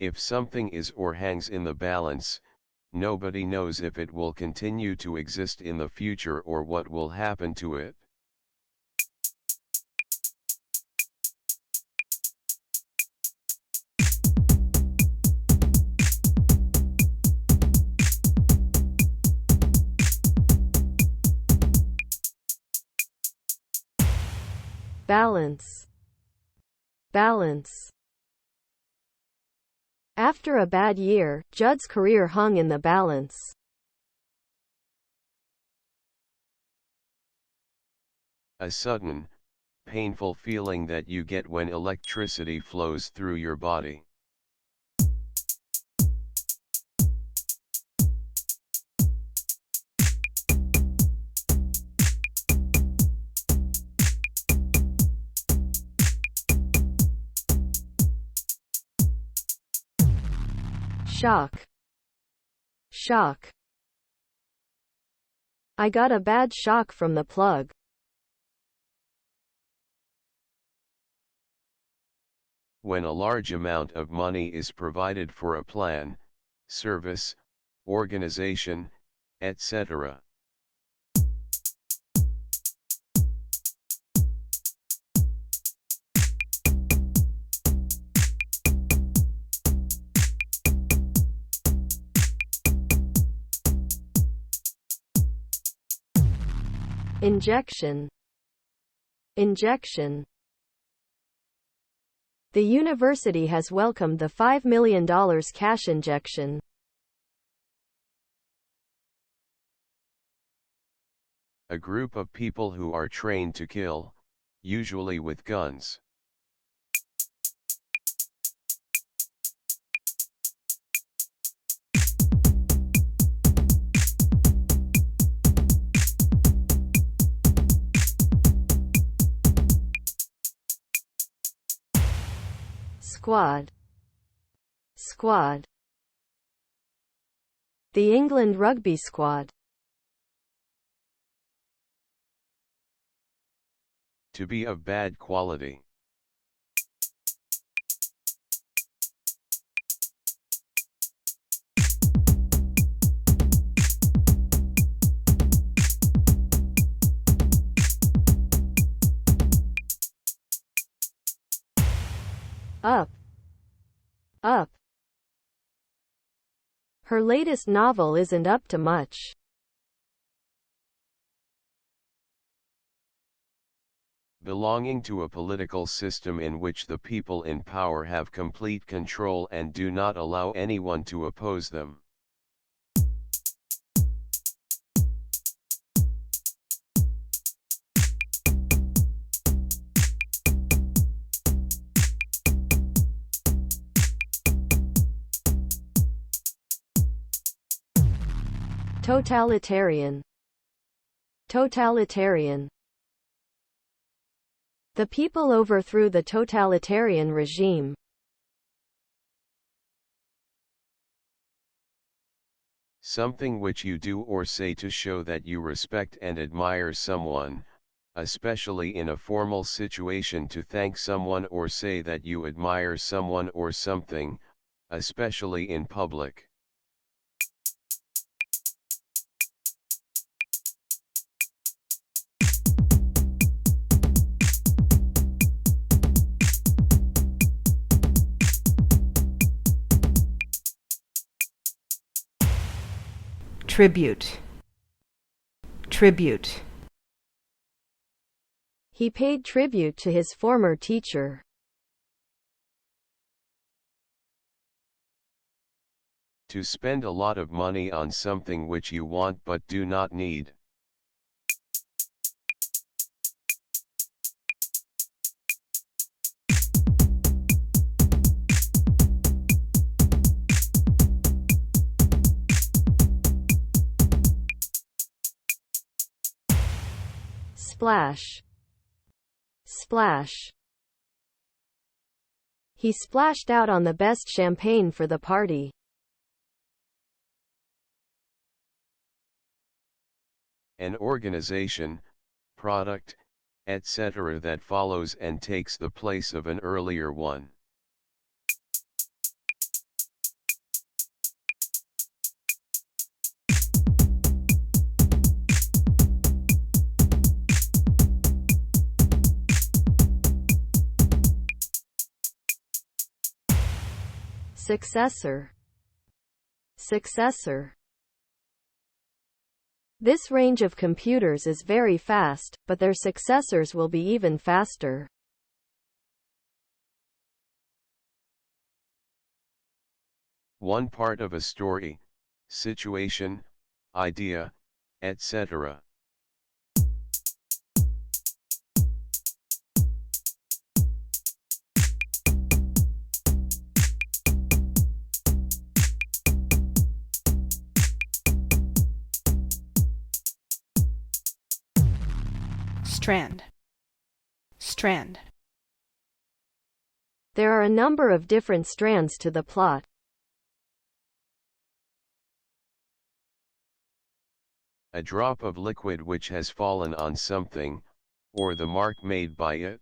If something is or hangs in the balance, nobody knows if it will continue to exist in the future or what will happen to it. Balance. Balance. After a bad year, Judd's career hung in the balance. A sudden, painful feeling that you get when electricity flows through your body. Shock. Shock. I got a bad shock from the plug. When a large amount of money is provided for a plan, service, organization, etc. Injection. Injection. The university has welcomed the $5 million cash injection. A group of people who are trained to kill, usually with guns. Squad. Squad. The England rugby squad. To be of bad quality. Up. Up. Her latest novel isn't up to much. Belonging to a political system in which the people in power have complete control and do not allow anyone to oppose them. Totalitarian. Totalitarian. The people overthrew the totalitarian regime. Something which you do or say to show that you respect and admire someone, especially in a formal situation to thank someone or say that you admire someone or something, especially in public. Tribute. Tribute. He paid tribute to his former teacher. To spend a lot of money on something which you want but do not need. Splash. Splash. He splashed out on the best champagne for the party. An organization, product, etc. that follows and takes the place of an earlier one. Successor. Successor. This range of computers is very fast, but their successors will be even faster. One part of a story, situation, idea, etc. Strand. Strand. There are a number of different strands to the plot. A drop of liquid which has fallen on something, or the mark made by it.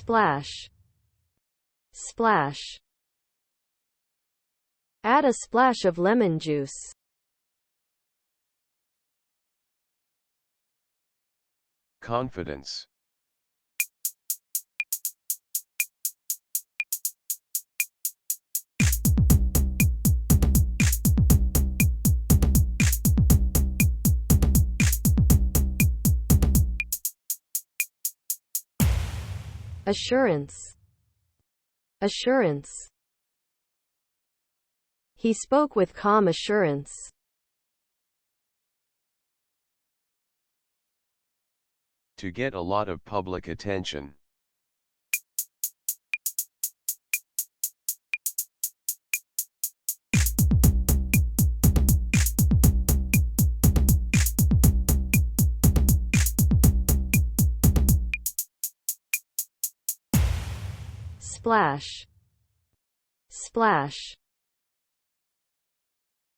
Splash. Splash. Add a splash of lemon juice. Confidence. Assurance. Assurance. He spoke with calm assurance. To get a lot of public attention. Splash. Splash.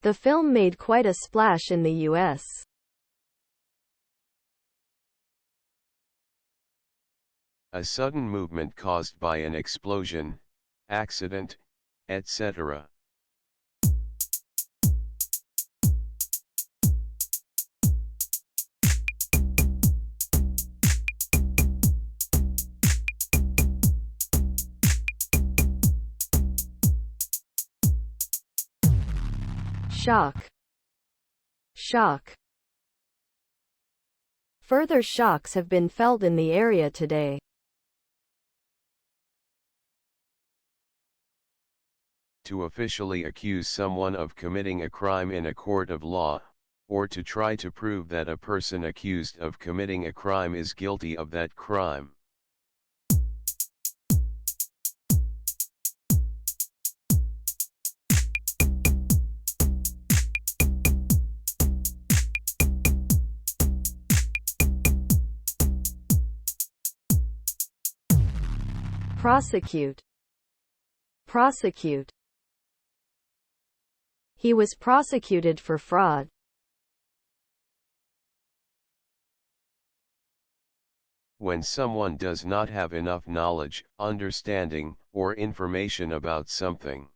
The film made quite a splash in the US. A sudden movement caused by an explosion, accident, etc. Shock. Shock. Further shocks have been felt in the area today. To officially accuse someone of committing a crime in a court of law, or to try to prove that a person accused of committing a crime is guilty of that crime. Prosecute. Prosecute. He was prosecuted for fraud. When someone does not have enough knowledge, understanding, or information about something.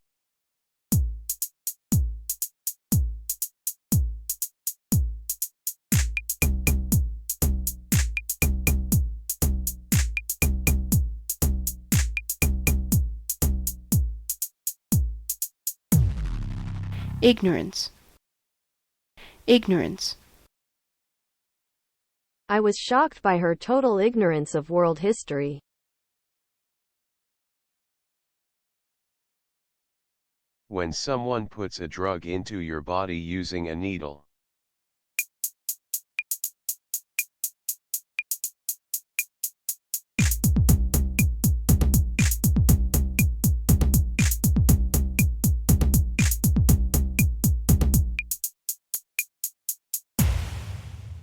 Ignorance. Ignorance. I was shocked by her total ignorance of world history. When someone puts a drug into your body using a needle.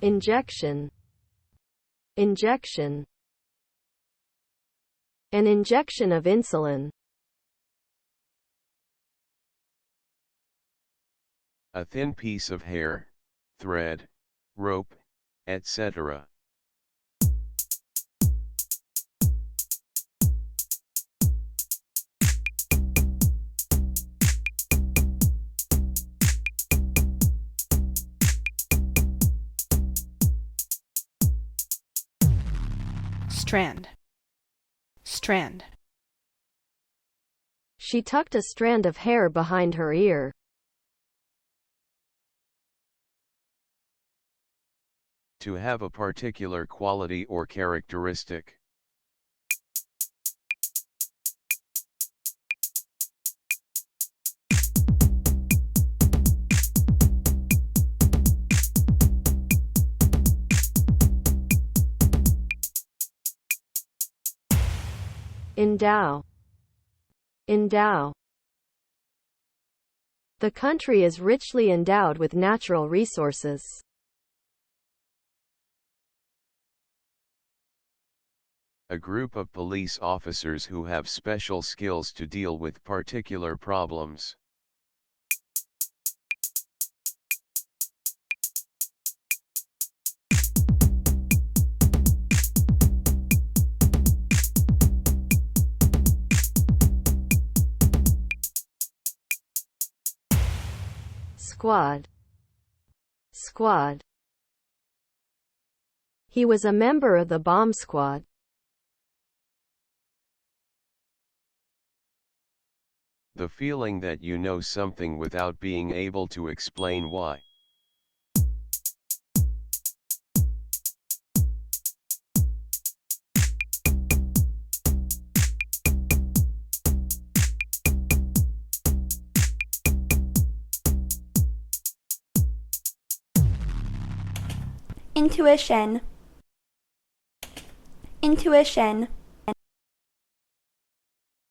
Injection. Injection. An injection of insulin. A thin piece of hair, thread, rope, etc. strand, strand, She tucked a strand of hair behind her ear. To have a particular quality or characteristic. Endow. Endow. The country is richly endowed with natural resources. A group of police officers who have special skills to deal with particular problems. Squad. Squad. He was a member of the bomb squad. The feeling that you know something without being able to explain why. Intuition. Intuition.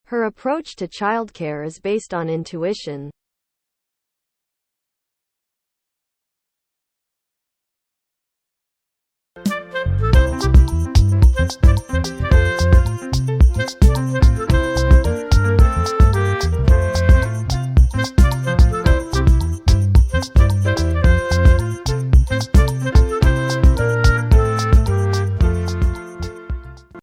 Her approach to childcare is based on intuition.